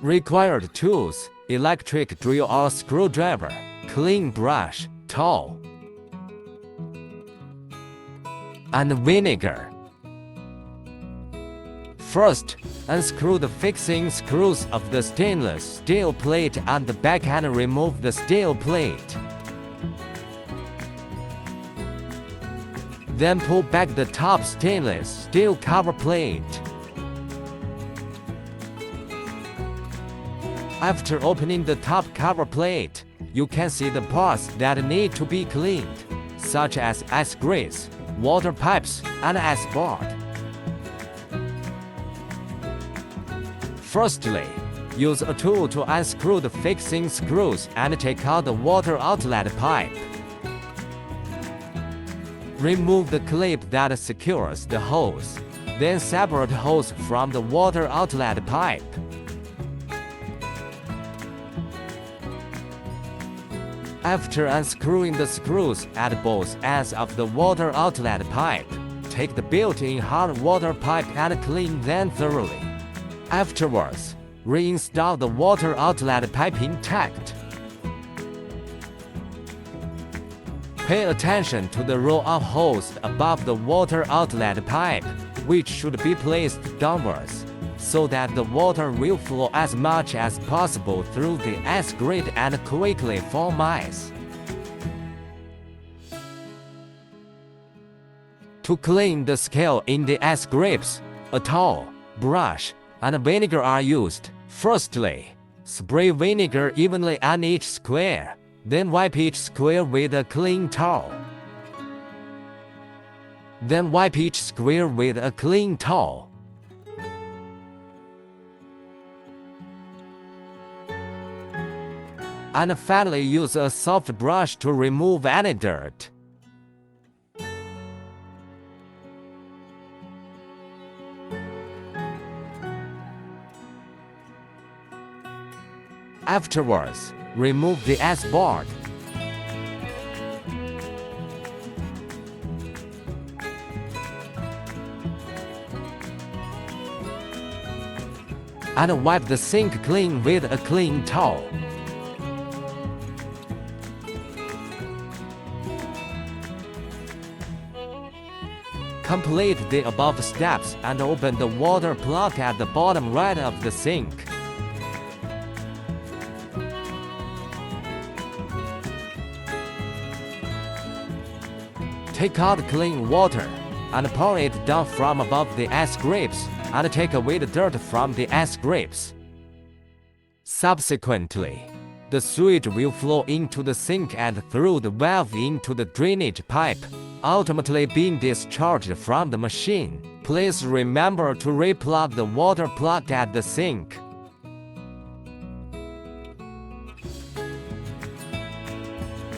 Required tools: electric drill or screwdriver, clean brush, towel, and vinegar. First, unscrew the fixing screws of the stainless steel plate on the back and remove the steel plate. Then pull back the top stainless steel cover plate. After opening the top cover plate, you can see the parts that need to be cleaned, such as ice grease, water pipes, and ice board. Firstly, use a tool to unscrew the fixing screws and take out the water outlet pipe. Remove the clip that secures the hose, then separate hose from the water outlet pipe. After unscrewing the screws at both ends of the water outlet pipe, take the built-in hot water pipe and clean them thoroughly. Afterwards, reinstall the water outlet pipe intact. Pay attention to the row of holes above the water outlet pipe, which should be placed downwards, so that the water will flow as much as possible through the ice grate and quickly form ice. To clean the scale in the ice grips, a towel, brush, and vinegar are used. Firstly, spray vinegar evenly on each square, then wipe each square with a clean towel. Then wipe each square with a clean towel. And finally use a soft brush to remove any dirt. Afterwards, remove the ice board. And wipe the sink clean with a clean towel. Complete the above steps and open the water plug at the bottom right of the sink. Take out clean water and pour it down from above the ice grips and take away the dirt from the ice grips. Subsequently, the sewage will flow into the sink and through the valve into the drainage pipe, ultimately being discharged from the machine. Please remember to replug the water plug at the sink.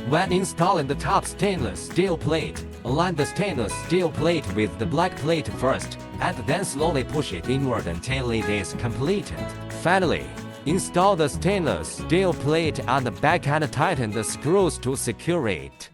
When installing the top stainless steel plate, align the stainless steel plate with the black plate first, and then slowly push it inward until it is completed. Finally, install the stainless steel plate on the back and tighten the screws to secure it.